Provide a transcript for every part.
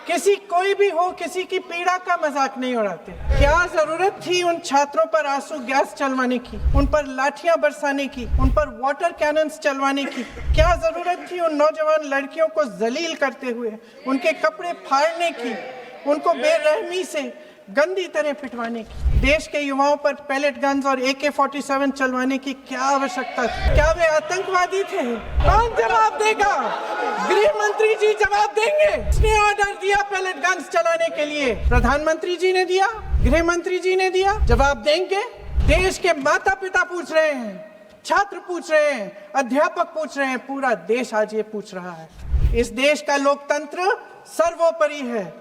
किसी कोई भी हो, किसी की पीड़ा का मजाक नहीं उड़ाते। क्या जरूरत थी उन छात्रों पर आंसू गैस चलवाने की, उन पर लाठियां बरसाने की, उन पर वाटर कैनन्स चलवाने की? क्या जरूरत थी उन नौजवान लड़कियों को जलील करते हुए उनके कपड़े फाड़ने की, उनको बेरहमी से गंदी तरह पिटवाने की? देश के युवाओं पर पैलेट गन्स और AK-47 चलवाने की क्या आवश्यकता थी? क्या वे आतंकवादी थे? कौन जवाब देगा? गृह मंत्री जी जवाब देंगे। किसने ऑर्डर दिया पैलेट गन्स चलाने के लिए? प्रधानमंत्री जी ने दिया, गृह मंत्री जी ने दिया। जवाब देंगे। देश के माता पिता पूछ रहे हैं, छात्र पूछ रहे हैं, अध्यापक पूछ रहे हैं, पूरा देश आज ये पूछ रहा है। इस देश का लोकतंत्र सर्वोपरि है,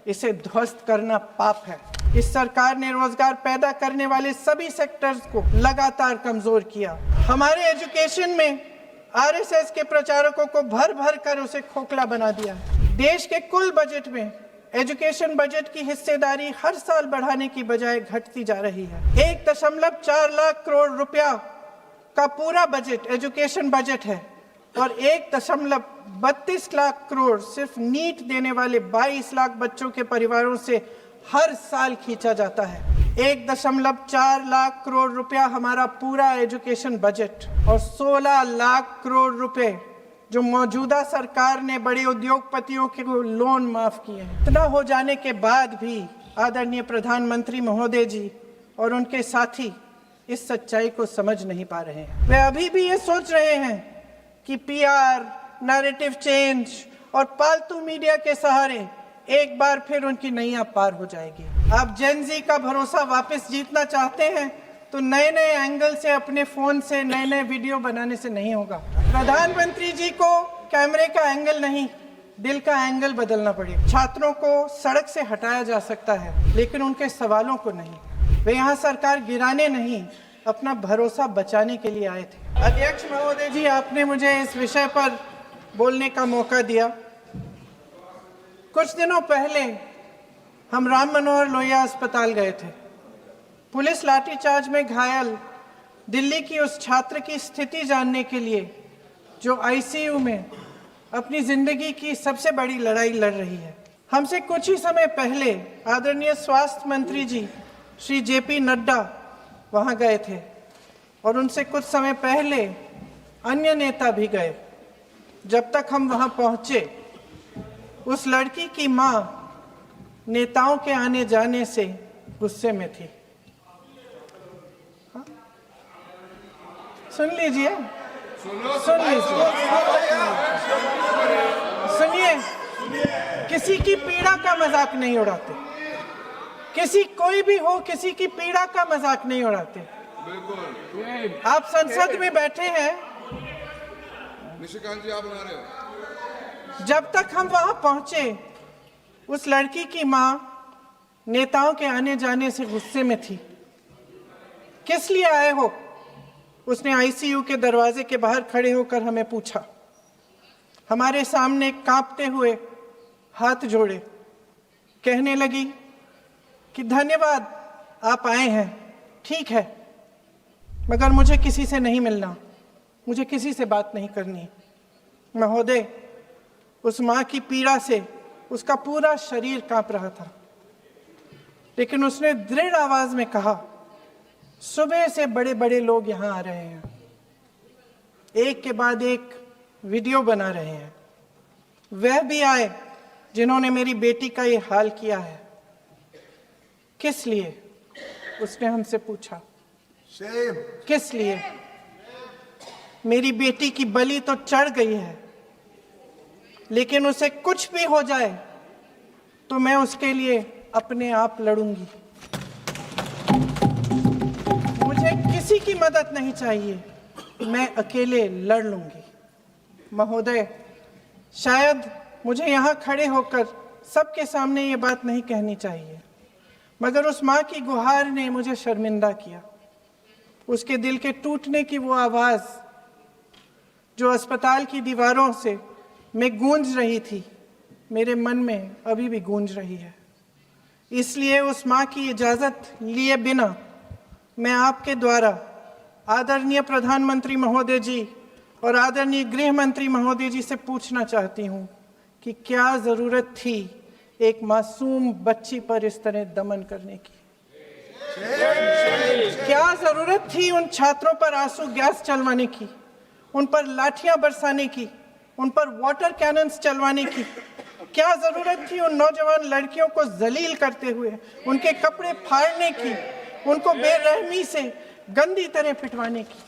इसे ध्वस्त करना पाप है। इस सरकार ने रोजगार पैदा करने वाले सभी सेक्टर्स को लगातार कमजोर किया। हमारे एजुकेशन में RSS के प्रचारकों को भर भर कर उसे खोखला बना दिया। देश के कुल बजट में एजुकेशन बजट की हिस्सेदारी हर साल बढ़ाने की बजाय घटती जा रही है। 1.4 लाख करोड़ रुपया का पूरा बजट एजुकेशन बजट है और 1.32 लाख करोड़ सिर्फ नीट देने वाले 22 लाख बच्चों के परिवारों से हर साल खींचा जाता है। 1.4 लाख करोड़ रुपया हमारा पूरा एजुकेशन बजट और 16 लाख करोड़ रुपए जो मौजूदा सरकार ने बड़े उद्योगपतियों के लोन माफ किए हैं। इतना हो जाने के बाद भी आदरणीय प्रधानमंत्री महोदय जी और उनके साथी इस सच्चाई को समझ नहीं पा रहे हैं। वे अभी भी ये सोच रहे हैं कि PR, नैरेटिव चेंज और पालतू मीडिया के सहारे एक बार फिर उनकी नैया पार हो जाएगी। आप जेन ज़ी का भरोसा वापस जीतना चाहते हैं तो नए नए एंगल से अपने फोन से नए नए वीडियो बनाने से नहीं होगा। प्रधानमंत्री जी को कैमरे का एंगल नहीं, दिल का एंगल बदलना पड़ेगा। छात्रों को सड़क से हटाया जा सकता है लेकिन उनके सवालों को नहीं। वे यहाँ सरकार गिराने नहीं, अपना भरोसा बचाने के लिए आए थे। अध्यक्ष महोदय जी, आपने मुझे इस विषय पर बोलने का मौका दिया। कुछ दिनों पहले हम राम मनोहर लोहिया अस्पताल गए थे। पुलिस लाठीचार्ज में घायल दिल्ली की उस छात्र की स्थिति जानने के लिए जो ICU में अपनी जिंदगी की सबसे बड़ी लड़ाई लड़ रही है। हमसे कुछ ही समय पहले आदरणीय स्वास्थ्य मंत्री जी श्री JP नड्डा वहां गए थे और उनसे कुछ समय पहले अन्य नेता भी गए। जब तक हम वहां पहुंचे उस लड़की की मां नेताओं के आने जाने से गुस्से में थी। सुन लीजिए, सुनिए, किसी की पीड़ा का मजाक नहीं उड़ाते। किसी कोई भी हो, किसी की पीड़ा का मजाक नहीं उड़ाते। आप संसद में बैठे हैं, निशिकांत जी आप बना रहे हो। जब तक हम वहां पहुंचे उस लड़की की मां नेताओं के आने जाने से गुस्से में थी। किस लिए आए हो? उसने ICU के दरवाजे के बाहर खड़े होकर हमें पूछा। हमारे सामने कांपते हुए हाथ जोड़े कहने लगी कि धन्यवाद आप आए हैं, ठीक है, मगर मुझे किसी से नहीं मिलना, मुझे किसी से बात नहीं करनी। महोदय, उस मां की पीड़ा से उसका पूरा शरीर कांप रहा था, लेकिन उसने दृढ़ आवाज में कहा, सुबह से बड़े बड़े लोग यहाँ आ रहे हैं, एक के बाद एक वीडियो बना रहे हैं। वह भी आए जिन्होंने मेरी बेटी का ये हाल किया है। किस लिए? उसने हमसे पूछा। किस लिए? मेरी बेटी की बलि तो चढ़ गई है, लेकिन उसे कुछ भी हो जाए तो मैं उसके लिए अपने आप लड़ूंगी। मुझे किसी की मदद नहीं चाहिए, मैं अकेले लड़ लूंगी। महोदय, शायद मुझे यहाँ खड़े होकर सबके सामने ये बात नहीं कहनी चाहिए, मगर उस माँ की गुहार ने मुझे शर्मिंदा किया। उसके दिल के टूटने की वो आवाज़ जो अस्पताल की दीवारों से में गूंज रही थी, मेरे मन में अभी भी गूंज रही है। इसलिए उस माँ की इजाज़त लिए बिना मैं आपके द्वारा आदरणीय प्रधानमंत्री महोदय जी और आदरणीय गृह मंत्री महोदय जी से पूछना चाहती हूँ कि क्या ज़रूरत थी एक मासूम बच्ची पर इस तरह दमन करने की? क्या जरूरत थी उन छात्रों पर आंसू गैस चलवाने की, उन पर लाठियां बरसाने की, उन पर वाटर कैनन्स चलवाने की? क्या जरूरत थी उन नौजवान लड़कियों को जलील करते हुए उनके कपड़े फाड़ने की, उनको बेरहमी से गंदी तरह पिटवाने की?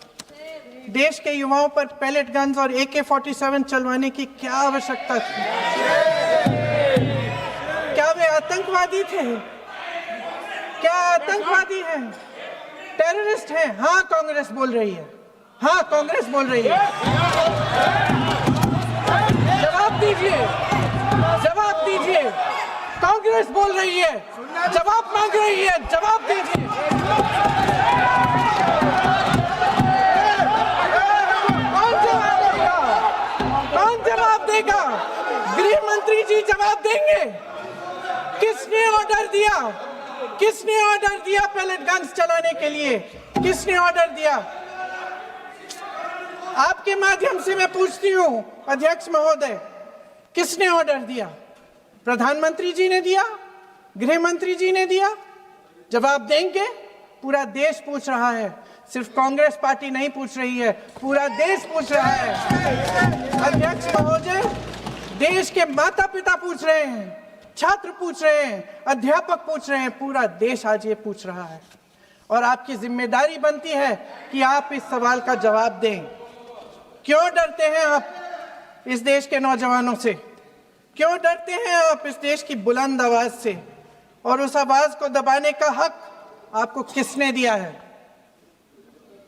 देश के युवाओं पर पैलेट गन्स और AK-47 चलवाने की क्या आवश्यकता थी? क्या वे आतंकवादी थे? क्या आतंकवादी हैं? टेररिस्ट हैं? हाँ, कांग्रेस बोल रही है। हाँ, कांग्रेस बोल रही है। जवाब दीजिए, जवाब दीजिए। कांग्रेस बोल रही है, जवाब मांग रही है, जवाब दीजिए। कौन जवाब देगा? कौन जवाब देगा? गृह मंत्री जी जवाब देंगे। किसने ऑर्डर दिया? किसने ऑर्डर दिया पैलेट गन्स चलाने के लिए? किसने ऑर्डर दिया? आपके माध्यम से मैं पूछती हूं अध्यक्ष महोदय, किसने ऑर्डर दिया? प्रधानमंत्री जी ने दिया? गृह मंत्री जी ने दिया? जवाब देंगे? पूरा देश पूछ रहा है, सिर्फ कांग्रेस पार्टी नहीं पूछ रही है, पूरा देश पूछ रहा है। अध्यक्ष महोदय, देश के माता पिता पूछ रहे हैं, छात्र पूछ रहे हैं, अध्यापक पूछ रहे हैं, पूरा देश आज ये पूछ रहा है। और आपकी जिम्मेदारी बनती है कि आप इस सवाल का जवाब दें। क्यों डरते हैं आप इस देश के नौजवानों से? क्यों डरते हैं आप इस देश की बुलंद आवाज से? और उस आवाज को दबाने का हक आपको किसने दिया है?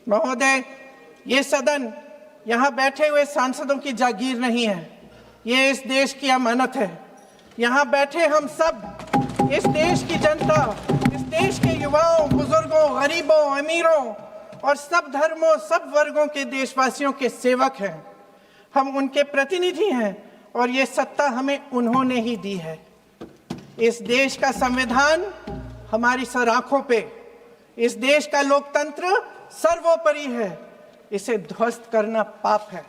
महोदय, ये सदन यहाँ बैठे हुए सांसदों की जागीर नहीं है, ये इस देश की अमानत है। यहाँ बैठे हम सब इस देश की जनता, इस देश के युवाओं, बुजुर्गों, गरीबों, अमीरों और सब धर्मों, सब वर्गों के देशवासियों के सेवक हैं। हम उनके प्रतिनिधि हैं और ये सत्ता हमें उन्होंने ही दी है। इस देश का संविधान हमारी सर आंखों पे, इस देश का लोकतंत्र सर्वोपरि है, इसे ध्वस्त करना पाप है।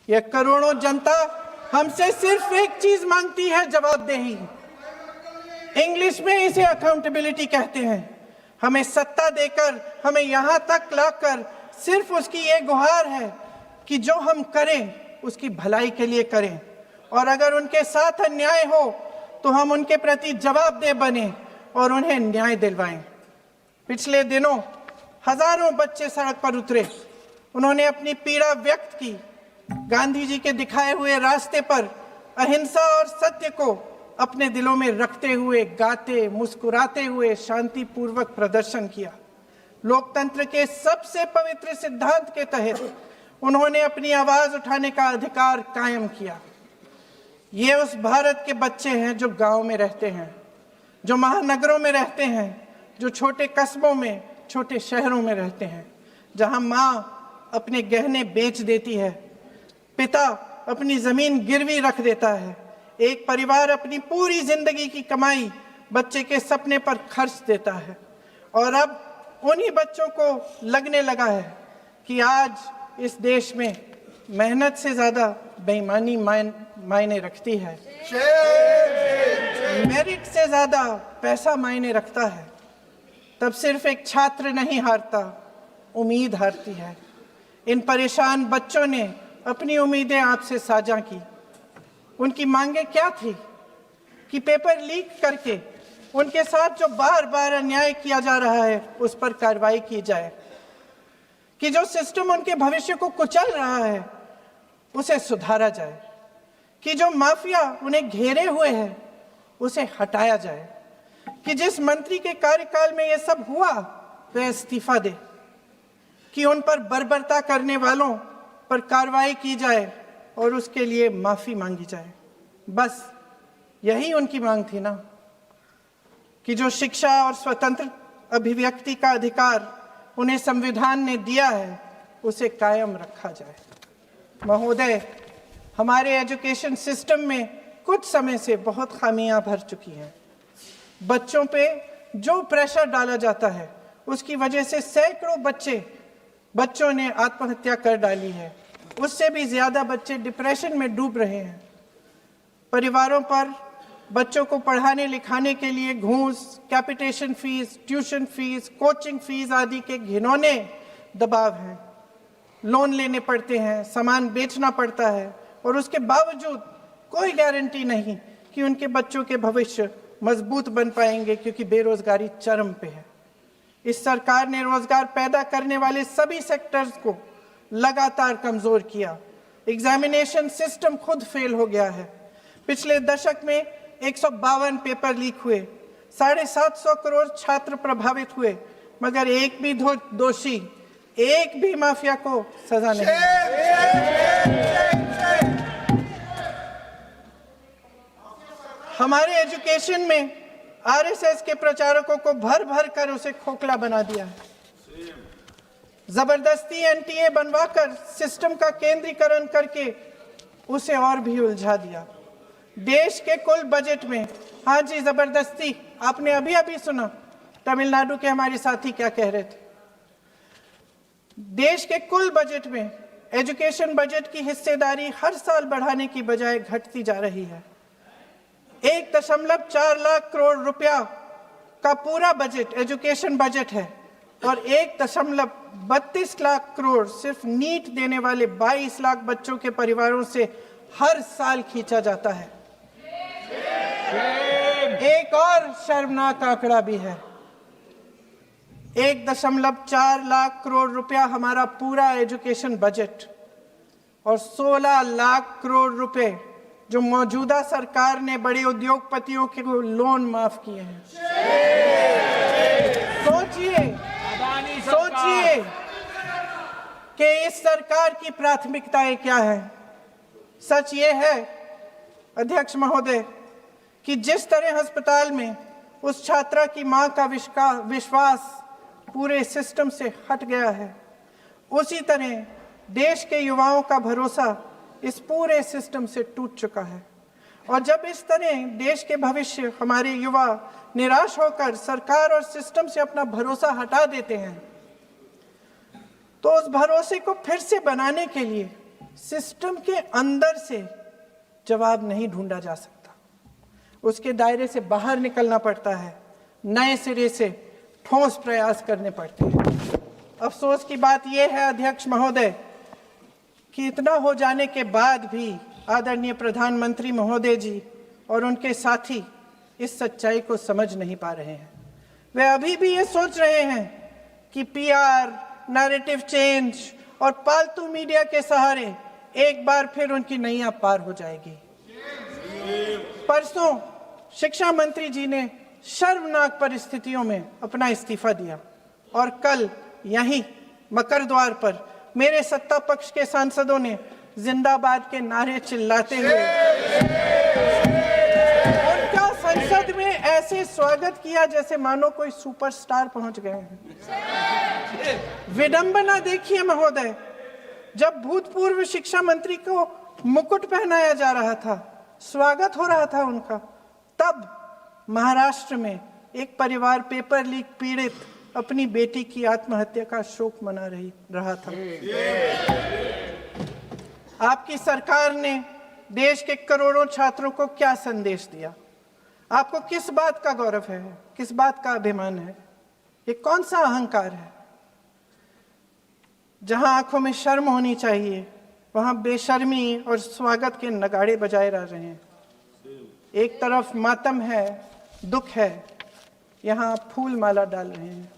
यह करोड़ों जनता हमसे सिर्फ एक चीज मांगती है, जवाबदेही। इंग्लिश में इसे अकाउंटेबिलिटी कहते हैं। हमें सत्ता देकर, हमें यहां तक लाकर सिर्फ उसकी ये गुहार है कि जो हम करें उसकी भलाई के लिए करें, और अगर उनके साथ अन्याय हो तो हम उनके प्रति जवाबदेह बने और उन्हें न्याय दिलवाएं। पिछले दिनों हजारों बच्चे सड़क पर उतरे, उन्होंने अपनी पीड़ा व्यक्त की। गांधी जी के दिखाए हुए रास्ते पर अहिंसा और सत्य को अपने दिलों में रखते हुए, गाते, मुस्कुराते हुए शांतिपूर्वक प्रदर्शन किया। लोकतंत्र के सबसे पवित्र सिद्धांत के तहत उन्होंने अपनी आवाज उठाने का अधिकार कायम किया। ये उस भारत के बच्चे हैं जो गांव में रहते हैं, जो महानगरों में रहते हैं, जो छोटे कस्बों में, छोटे शहरों में रहते हैं, जहां माँ अपने गहने बेच देती है, पिता अपनी जमीन गिरवी रख देता है, एक परिवार अपनी पूरी जिंदगी की कमाई बच्चे के सपने पर खर्च देता है। और अब उन्हीं बच्चों को लगने लगा है कि आज इस देश में मेहनत से ज्यादा बेईमानी मायने रखती है, मेरिट से ज्यादा पैसा मायने रखता है। तब सिर्फ एक छात्र नहीं हारता, उम्मीद हारती है। इन परेशान बच्चों ने अपनी उम्मीदें आपसे साझा की। उनकी मांगे क्या थी? कि पेपर लीक करके उनके साथ जो बार बार अन्याय किया जा रहा है उस पर कार्रवाई की जाए, कि जो सिस्टम उनके भविष्य को कुचल रहा है उसे सुधारा जाए, कि जो माफिया उन्हें घेरे हुए है उसे हटाया जाए, कि जिस मंत्री के कार्यकाल में यह सब हुआ वह इस्तीफा दे, कि उन पर बर्बरता करने वालों पर कार्रवाई की जाए और उसके लिए माफी मांगी जाए। बस यही उनकी मांग थी ना, कि जो शिक्षा और स्वतंत्र अभिव्यक्ति का अधिकार उन्हें संविधान ने दिया है उसे कायम रखा जाए। महोदय, हमारे एजुकेशन सिस्टम में कुछ समय से बहुत खामियां भर चुकी हैं। बच्चों पे जो प्रेशर डाला जाता है उसकी वजह से सैकड़ों बच्चों ने आत्महत्या कर डाली है, उससे भी ज्यादा बच्चे डिप्रेशन में डूब रहे हैं। परिवारों पर बच्चों को पढ़ाने लिखाने के लिए घूस, capitation fees, tuition fees, coaching fees आदि के घिनौने दबाव हैं। लोन लेने पड़ते हैं, सामान बेचना पड़ता है और उसके बावजूद कोई गारंटी नहीं कि उनके बच्चों के भविष्य मजबूत बन पाएंगे, क्योंकि बेरोजगारी चरम पे है। इस सरकार ने रोजगार पैदा करने वाले सभी सेक्टर्स को लगातार कमजोर किया। एग्जामिनेशन सिस्टम खुद फेल हो गया है। पिछले दशक में 152 पेपर लीक हुए, 750 करोड़ छात्र प्रभावित हुए, मगर एक भी दोषी, एक भी माफिया को सजा नहीं। हमारे एजुकेशन में आरएसएस के प्रचारकों को भर भर कर उसे खोखला बना दिया है। जबरदस्ती एनटीए बनवाकर सिस्टम का केंद्रीकरण करके उसे और भी उलझा दिया। देश के कुल बजट में, हाँ जी जबरदस्ती, आपने अभी अभी सुना तमिलनाडु के हमारे साथी क्या कह रहे थे। देश के कुल बजट में एजुकेशन बजट की हिस्सेदारी हर साल बढ़ाने की बजाय घटती जा रही है। 1.4 लाख करोड़ रुपया का पूरा बजट एजुकेशन बजट है और 1.32 लाख करोड़ सिर्फ नीट देने वाले 22 लाख बच्चों के परिवारों से हर साल खींचा जाता है। एक और शर्मनाक आंकड़ा भी है। 1.4 लाख करोड़ रुपया हमारा पूरा एजुकेशन बजट और 16 लाख करोड़ रुपए जो मौजूदा सरकार ने बड़े उद्योगपतियों के लोन माफ किए हैं। सोचिए कि इस सरकार की प्राथमिकताएं क्या है। सच ये है अध्यक्ष महोदय कि जिस तरह अस्पताल में उस छात्रा की मां का विश्वास पूरे सिस्टम से हट गया है, उसी तरह देश के युवाओं का भरोसा इस पूरे सिस्टम से टूट चुका है। और जब इस तरह देश के भविष्य, हमारे युवा निराश होकर सरकार और सिस्टम से अपना भरोसा हटा देते हैं, तो उस भरोसे को फिर से बनाने के लिए सिस्टम के अंदर से जवाब नहीं ढूंढा जा सकता। उसके दायरे से बाहर निकलना पड़ता है, नए सिरे से ठोस प्रयास करने पड़ते हैं। अफसोस की बात यह है अध्यक्ष महोदय कि इतना हो जाने के बाद भी आदरणीय प्रधानमंत्री महोदय जी और उनके साथी इस सच्चाई को समझ नहीं पा रहे हैं। वे अभी भी ये सोच रहे हैं कि पीआर, नैरेटिव चेंज और पालतू मीडिया के सहारे एक बार फिर उनकी नैया पार हो जाएगी। परसों शिक्षा मंत्री जी ने शर्मनाक परिस्थितियों में अपना इस्तीफा दिया और कल यहीं मकर द्वार पर मेरे सत्ता पक्ष के सांसदों ने जिंदाबाद के नारे चिल्लाते हुए उनका संसद में ऐसे स्वागत किया जैसे मानो कोई सुपरस्टार पहुंच गए हैं। विडंबना देखिए महोदय, जब भूतपूर्व शिक्षा मंत्री को मुकुट पहनाया जा रहा था, स्वागत हो रहा था उनका, तब महाराष्ट्र में एक परिवार पेपर लीक पीड़ित अपनी बेटी की आत्महत्या का शोक मना रहा था। आपकी सरकार ने देश के करोड़ों छात्रों को क्या संदेश दिया? आपको किस बात का गौरव है, किस बात का अभिमान है? ये कौन सा अहंकार है? जहां आंखों में शर्म होनी चाहिए, वहां बेशर्मी और स्वागत के नगाड़े बजाए जा रहे हैं। एक तरफ मातम है, दुख है, यहां फूल माला डाल रहे हैं।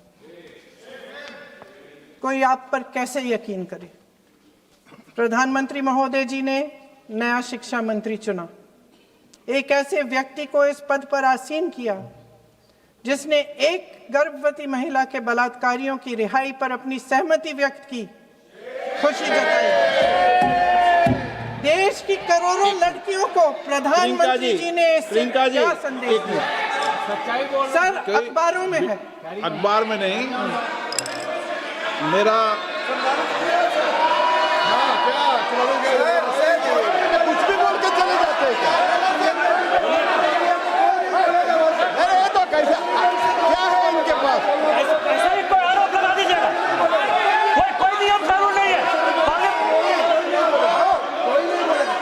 कोई आप पर कैसे यकीन करे? प्रधानमंत्री महोदय जी ने नया शिक्षा मंत्री चुना, एक ऐसे व्यक्ति को इस पद पर आसीन किया जिसने एक गर्भवती महिला के बलात्कारियों की रिहाई पर अपनी सहमति व्यक्त की, खुशी जताई। देश की करोड़ों लड़कियों को प्रधानमंत्री जी ने इससे क्या संदेश दिया? सर, अखबारों में है। अखबार में नहीं, मेरा कुछ भी बोल के चले जाते हैं क्या? अरे ये तो कैसा क्या है इनके पास? ऐसा ही कोई आरोप लगा दीजिएगा। कोई नियम कानून नहीं है। कोई नहीं बोलेगा।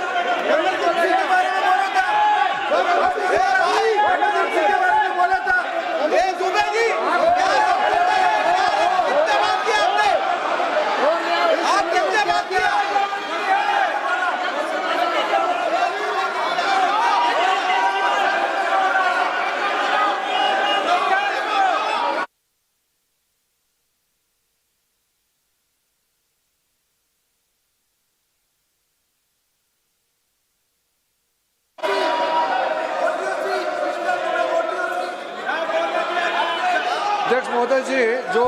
अध्यक्ष महोदय जी, जो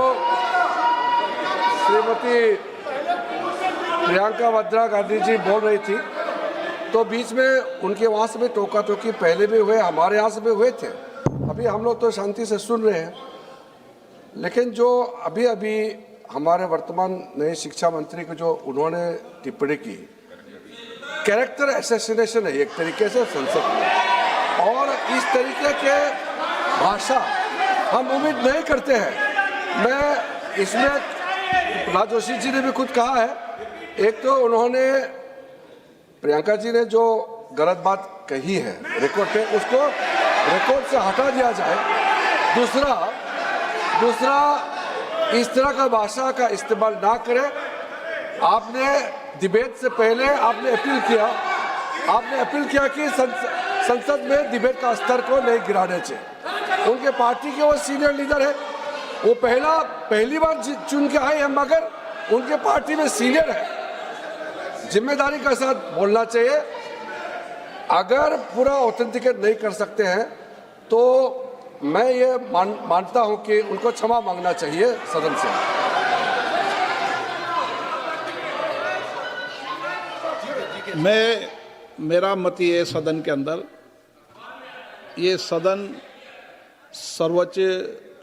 श्रीमती प्रियंका वाड्रा गांधी जी बोल रही थी, तो बीच में उनके वहाँ से भी टोका टोकी पहले भी हुए, हमारे यहाँ से भी हुए थे। अभी हम लोग तो शांति से सुन रहे हैं, लेकिन जो अभी अभी हमारे वर्तमान नए शिक्षा मंत्री को जो उन्होंने टिप्पणी की, कैरेक्टर असैसिनेशन है एक तरीके से संसद में, और इस तरीके के भाषा हम उम्मीद नहीं करते हैं। मैं इसमें प्रहलाद जोशी जी ने भी खुद कहा है, एक तो उन्होंने प्रियंका जी ने जो गलत बात कही है रिकॉर्ड पे, उसको रिकॉर्ड से हटा दिया जाए। दूसरा इस तरह का भाषा का इस्तेमाल ना करें। आपने डिबेट से पहले आपने अपील किया कि संसद में डिबेट का स्तर को नहीं गिराने चाहिए। उनके पार्टी के वो सीनियर लीडर है, वो पहली बार चुन के आए हैं, मगर उनके पार्टी में सीनियर है, जिम्मेदारी के साथ बोलना चाहिए। अगर पूरा ऑथेंटिकेट नहीं कर सकते हैं तो मैं ये मानता हूं कि उनको क्षमा मांगना चाहिए सदन से। मेरा मत ये है, सदन के अंदर ये सदन सर्वोच्च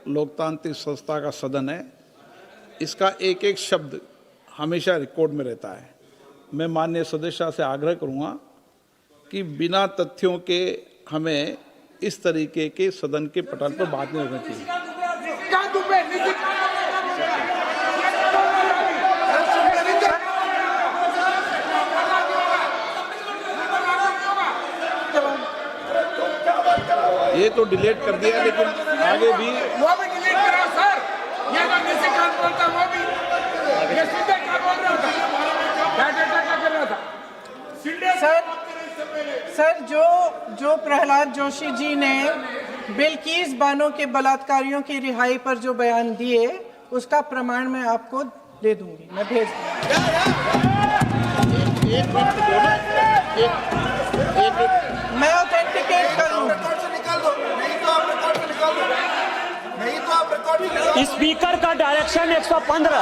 लोकतांत्रिक संस्था का सदन है, इसका एक एक शब्द हमेशा रिकॉर्ड में रहता है। मैं माननीय सदस्य से आग्रह करूंगा कि बिना तथ्यों के हमें इस तरीके के सदन के पटल पर बात नहीं करनी चाहिए। ये तो डिलीट कर दिया, लेकिन आगे भी वो भी डिलीट करा सर। ये तो किसी का बोलता, वो भी ये सीधे क्या बोल रहा था, क्या कर रहा था सर जो प्रहलाद जोशी जी ने बिल्किस बानो के बलात्कारियों की रिहाई पर जो बयान दिए, उसका प्रमाण मैं आपको दे दूंगी, मैं भेज मैं ऑथेंटिकेट कर लूंगा। स्पीकर का डायरेक्शन 115,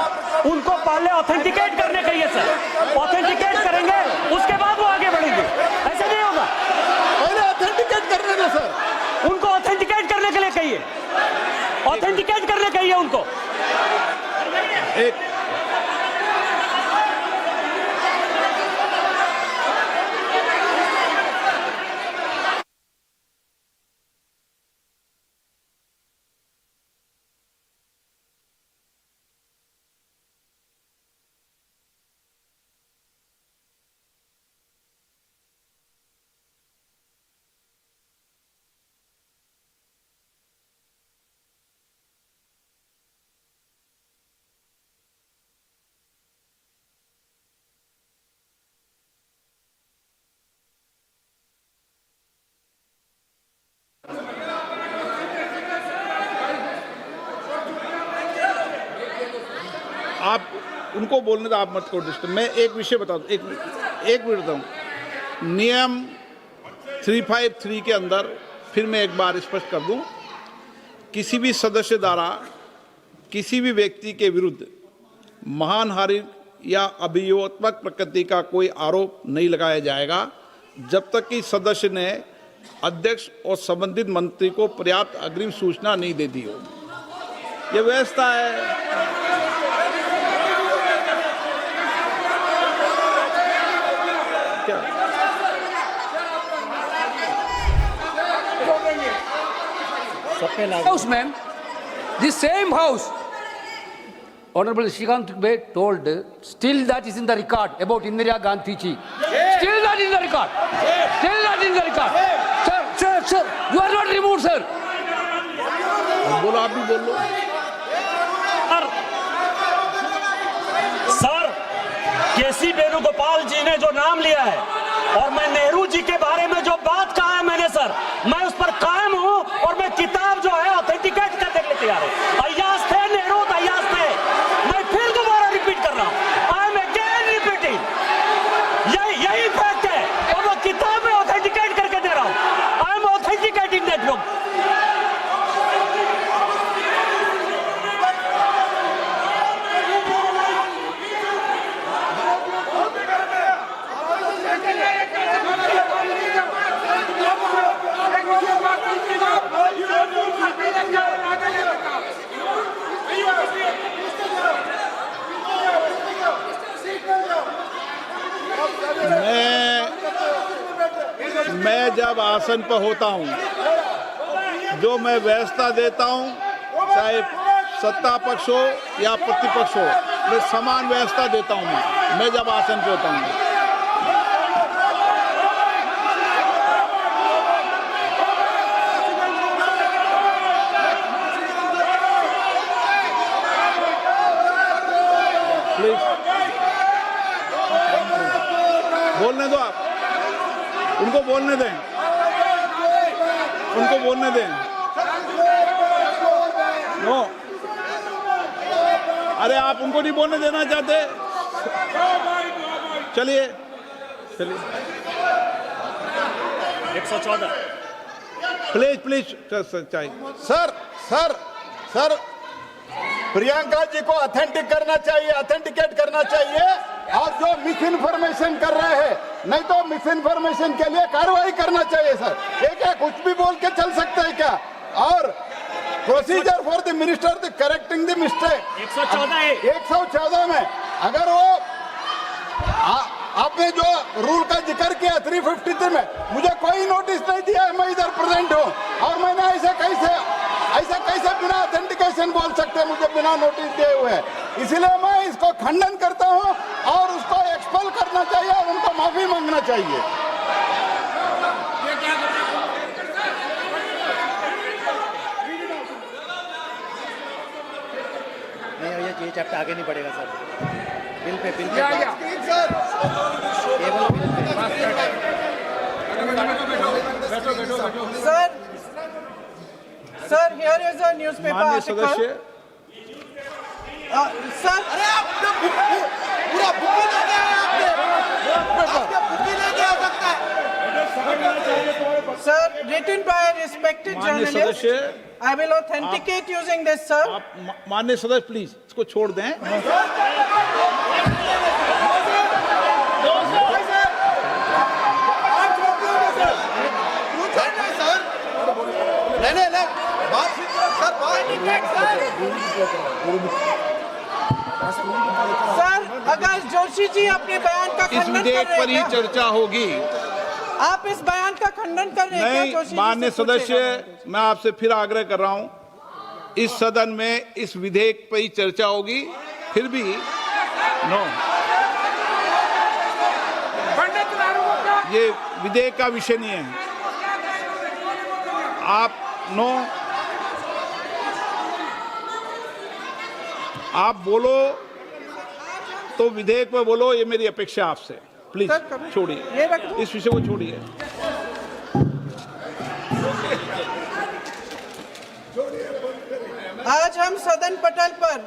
उनको पहले ऑथेंटिकेट करने कहिए सर। ऑथेंटिकेट करेंगे, उसके बाद वो आगे बढ़ेंगे। ऐसे नहीं होगा, पहले ऑथेंटिकेट करने दो सर। उनको ऑथेंटिकेट करने के लिए कहिए, ऑथेंटिकेट करने कहिए उनको। आप उनको बोलने तो आप मत करो डिस्टर्ब। मैं एक विषय बता दूं, एक मिनट बताऊं। नियम 353 के अंदर फिर मैं एक बार स्पष्ट कर दूं, किसी भी सदस्य द्वारा किसी भी व्यक्ति के विरुद्ध मानहानि या अभियोगात्मक प्रकृति का कोई आरोप नहीं लगाया जाएगा जब तक कि सदस्य ने अध्यक्ष और संबंधित मंत्री को पर्याप्त अग्रिम सूचना नहीं दे दी हो। यह व्यवस्था है। House, ma'am, the same house, Honorable Shrikant Tribhe told, still that is in the record about Indira Gandhi ji. Still that is in the record. Still that is in the record. Sir, you are not removed, sir. बोलो, आप भी बोल लो। Sir, केसी वेणुगोपाल जी ने जो नाम लिया है और मैं नेहरू जी के बारे में जो बात कहा है मैंने, सर, मैं उस पर कायम हूं और मैं किताब जो है ऑथेंटिकेट करने के लिए तैयार हूं। अय्याज थे नेहरू, अय्याज थे। मैं फिर दोबारा रिपीट कर रहा हूं, आई एम अगेन रिपीटिंग, यही फैक्ट है और वो किताब में ऑथेंटिकेट करके दे रहा हूं। I am authenticating that book. आसन पर होता हूँ, जो मैं व्यवस्था देता हूँ, चाहे सत्ता पक्ष हो या प्रतिपक्ष हो, मैं समान व्यवस्था देता हूँ। मैं जब आसन पे होता हूँ, प्लीज बोलने दो, आप उनको बोलने दें, उनको बोलने दें। नो, अरे आप उनको नहीं बोलने देना चाहते? चलिए चलिए, 114 प्लीज प्लीज चाहिए। सर प्रियंका जी को ऑथेंटिक करना चाहिए, ऑथेंटिकेट करना चाहिए, और जो मिस इन्फॉर्मेशन कर रहे हैं, नहीं तो मिस इन्फॉर्मेशन के लिए कार्रवाई करना चाहिए। सर ये क्या कुछ भी बोल के चल सकते हैं क्या? और procedure for the minister the correcting the mistake 114 में अगर वो आपने जो रूल का जिक्र किया 353 में, मुझे कोई नोटिस नहीं दिया है, मैं इधर प्रेजेंट हूँ, और मैंने ऐसे कैसे बिना ऑथेंटिकेशन बोल सकते, मुझे बिना नोटिस दिए हुए। इसलिए मैं इसको खंडन करता हूँ और उसको एक्सपेल करना चाहिए और उनको माफी मांगना चाहिए। नहीं, ये चैप्टर आगे नहीं बढ़ेगा sir. Bill pay sir here is a newspaper माननीय सदस्य, सर पूरा बुकी लेके आए आपने, बुकी लेके आ सकता है। Sir written by a respected माननीय journalist, सदस्य, I will authenticate using this, sir. आप माननीय सदस्य प्लीज इसको छोड़ दें। सर अगर जोशी जी अपने बयान का इस खंडन कर विधेयक रहे पर ही हैं, चर्चा होगी। आप इस बयान का खंडन कर रहे हैं क्या नहीं, जोशी जी? माननीय से पूछेगा। सदस्य, मैं आपसे फिर आग्रह कर रहा हूं, इस सदन में इस विधेयक पर ही चर्चा होगी, फिर भी नो, ये विधेयक का विषय नहीं है। आप नो, आप बोलो तो विधेयक पे बोलो, ये मेरी अपेक्षा आपसे। प्लीज सर, कभी- छोड़िए, ये रख दो। इस विषय को छोड़िए। आज हम सदन पटल पर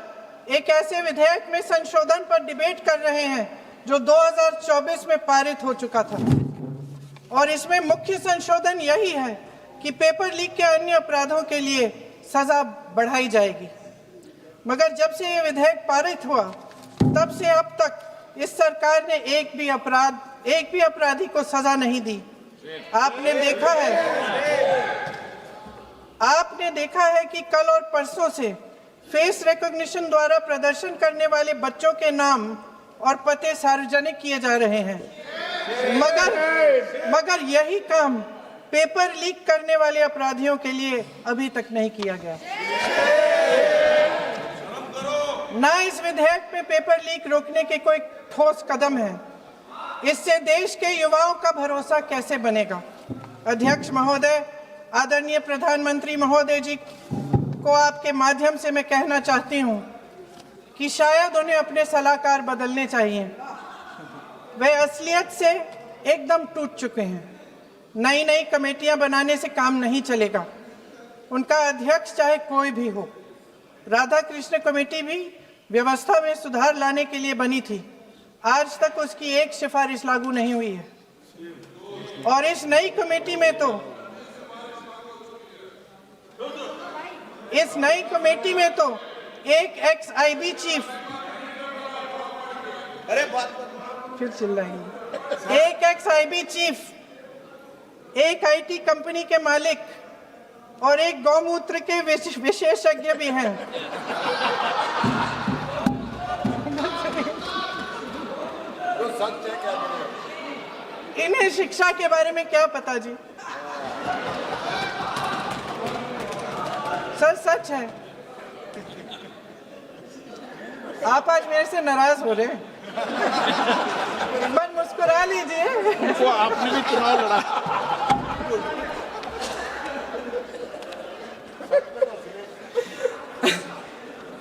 एक ऐसे विधेयक में संशोधन पर डिबेट कर रहे हैं जो 2024 में पारित हो चुका था, और इसमें मुख्य संशोधन यही है कि पेपर लीक के अन्य अपराधों के लिए सजा बढ़ाई जाएगी। मगर जब से ये विधेयक पारित हुआ, तब से अब तक इस सरकार ने एक भी अपराधी को सजा नहीं दी। आपने देखा है कि कल और परसों से फेस रिकॉग्निशन द्वारा प्रदर्शन करने वाले बच्चों के नाम और पते सार्वजनिक किए जा रहे हैं, मगर यही काम पेपर लीक करने वाले अपराधियों के लिए अभी तक नहीं किया गया। ना इस विधेयक में पेपर लीक रोकने के कोई ठोस कदम है। इससे देश के युवाओं का भरोसा कैसे बनेगा? अध्यक्ष महोदय, आदरणीय प्रधानमंत्री महोदय जी को आपके माध्यम से मैं कहना चाहती हूं कि शायद उन्हें अपने सलाहकार बदलने चाहिए। वे असलियत से एकदम टूट चुके हैं। नई कमेटियां बनाने से काम नहीं चलेगा। उनका अध्यक्ष चाहे कोई भी हो, राधा कृष्ण कमेटी भी व्यवस्था में सुधार लाने के लिए बनी थी। आज तक उसकी एक सिफारिश लागू नहीं हुई है, और इस नई कमेटी में तो एक एक्स-आईबी चीफ, फिर चिल्लाएंगे, एक एक्स-आईबी चीफ, एक आईटी कंपनी के मालिक और एक गौमूत्र के विशेषज्ञ भी हैं। इन्हें शिक्षा के बारे में क्या पता जी? सर सच है, आप आज मेरे से नाराज हो रहे हैं। मन मुस्कुरा लीजिए। उनको आपने भी चुनाव लड़ा।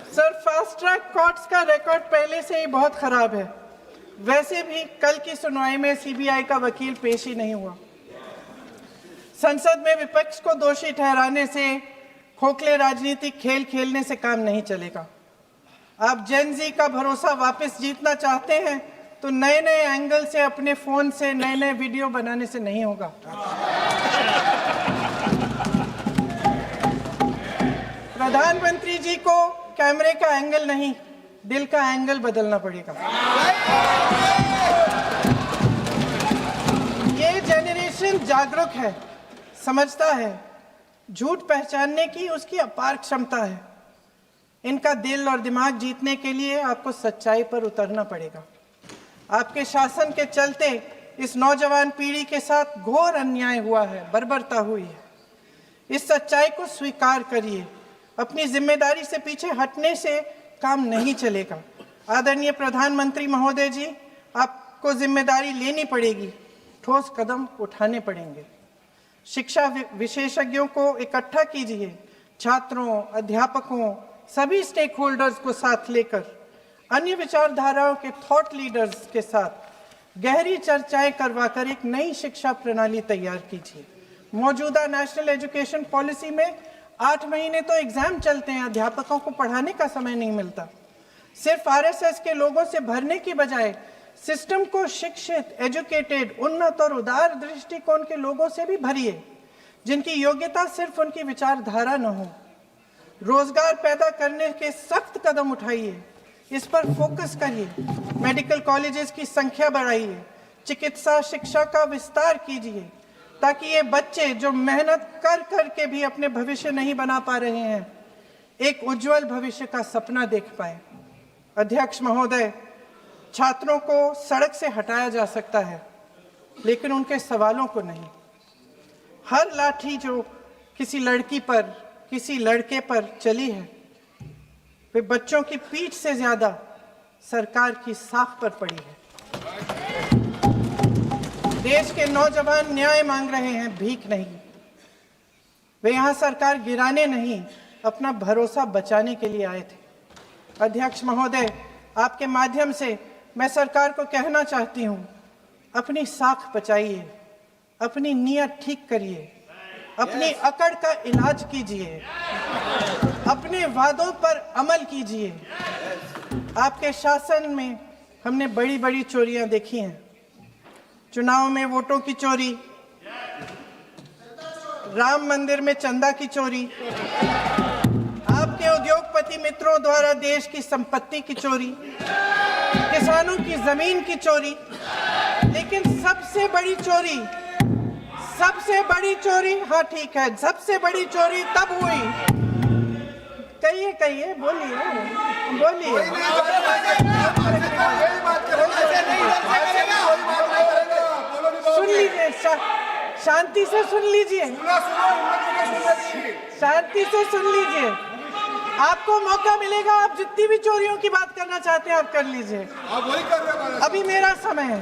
सर, फास्ट ट्रैक कोर्ट्स का रिकॉर्ड पहले से ही बहुत खराब है। वैसे भी कल की सुनवाई में सीबीआई का वकील पेश ही नहीं हुआ। संसद में विपक्ष को दोषी ठहराने से, खोखले राजनीतिक खेल खेलने से काम नहीं चलेगा। आप जेन जी का भरोसा वापस जीतना चाहते हैं तो नए नए एंगल से, अपने फोन से नए नए वीडियो बनाने से नहीं होगा। प्रधानमंत्री जी को कैमरे का एंगल नहीं, दिल का एंगल बदलना पड़ेगा। ये जेनरेशन जागरूक है, समझता है, झूठ पहचानने की उसकी अपार क्षमता है। इनका दिल और दिमाग जीतने के लिए आपको सच्चाई पर उतरना पड़ेगा। आपके शासन के चलते इस नौजवान पीढ़ी के साथ घोर अन्याय हुआ है, बर्बरता हुई है। इस सच्चाई को स्वीकार करिए। अपनी जिम्मेदारी से पीछे हटने से काम नहीं चलेगा। आदरणीय प्रधानमंत्री महोदय जी, आपको जिम्मेदारी लेनी पड़ेगी, ठोस कदम उठाने पड़ेंगे। शिक्षा विशेषज्ञों को इकट्ठा कीजिए, छात्रों, अध्यापकों, सभी स्टेक होल्डर्स को साथ लेकर, अन्य विचारधाराओं के थॉट लीडर्स के साथ गहरी चर्चाएं करवाकर एक नई शिक्षा प्रणाली तैयार कीजिए। मौजूदा नेशनल एजुकेशन पॉलिसी में 8 महीने तो एग्जाम चलते हैं, अध्यापकों को पढ़ाने का समय नहीं मिलता। सिर्फ आरएसएस के लोगों से भरने की बजाय सिस्टम को शिक्षित, एजुकेटेड, उन्नत और उदार दृष्टिकोण के लोगों से भी भरिए, जिनकी योग्यता सिर्फ उनकी विचारधारा न हो। रोजगार पैदा करने के सख्त कदम उठाइए, इस पर फोकस करिए। मेडिकल कॉलेजेस की संख्या बढ़ाइए, चिकित्सा शिक्षा का विस्तार कीजिए, ताकि ये बच्चे जो मेहनत कर कर के भी अपने भविष्य नहीं बना पा रहे हैं, एक उज्जवल भविष्य का सपना देख पाए। अध्यक्ष महोदय, छात्रों को सड़क से हटाया जा सकता है, लेकिन उनके सवालों को नहीं। हर लाठी जो किसी लड़की पर, किसी लड़के पर चली है, वे बच्चों की पीठ से ज्यादा सरकार की साख पर पड़ी है। देश के नौजवान न्याय मांग रहे हैं, भीख नहीं। वे यहाँ सरकार गिराने नहीं, अपना भरोसा बचाने के लिए आए थे। अध्यक्ष महोदय, आपके माध्यम से मैं सरकार को कहना चाहती हूँ, अपनी साख बचाइए, अपनी नीयत ठीक करिए, अपनी अकड़ का इलाज कीजिए, अपने वादों पर अमल कीजिए। आपके शासन में हमने बड़ी बड़ी चोरियां देखी हैं। चुनाव में वोटों की चोरी, राम मंदिर में चंदा की चोरी, आपके उद्योगपति मित्रों द्वारा देश की संपत्ति की चोरी, किसानों की जमीन की चोरी, लेकिन सबसे बड़ी चोरी, हाँ ठीक है, सबसे बड़ी चोरी तब हुई। कहिए, बोलिए। सुन लीजिए, शांति से सुन लीजिए, शांति से सुन लीजिए। आपको मौका मिलेगा, आप जितनी भी चोरियों की बात करना चाहते हैं आप कर लीजिए, अभी मेरा समय है।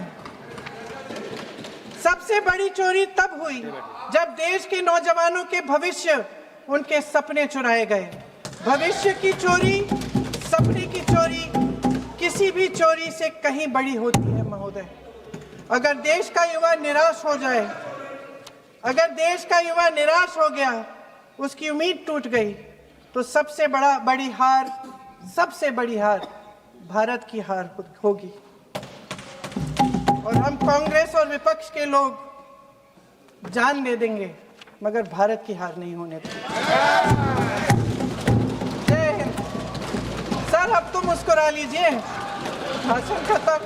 सबसे बड़ी चोरी तब हुई जब देश के नौजवानों के भविष्य, उनके सपने चुराए गए। भविष्य की चोरी, सपने की चोरी किसी भी चोरी से कहीं बड़ी होती है महोदय। अगर देश का युवा निराश हो जाए, अगर देश का युवा निराश हो गया, उसकी उम्मीद टूट गई, तो सबसे बड़ी हार भारत की हार होगी। और हम कांग्रेस और विपक्ष के लोग जान दे देंगे, मगर भारत की हार नहीं होने देंगे। सर, अब तो मुस्कुरा लीजिए, भाषण खत्म।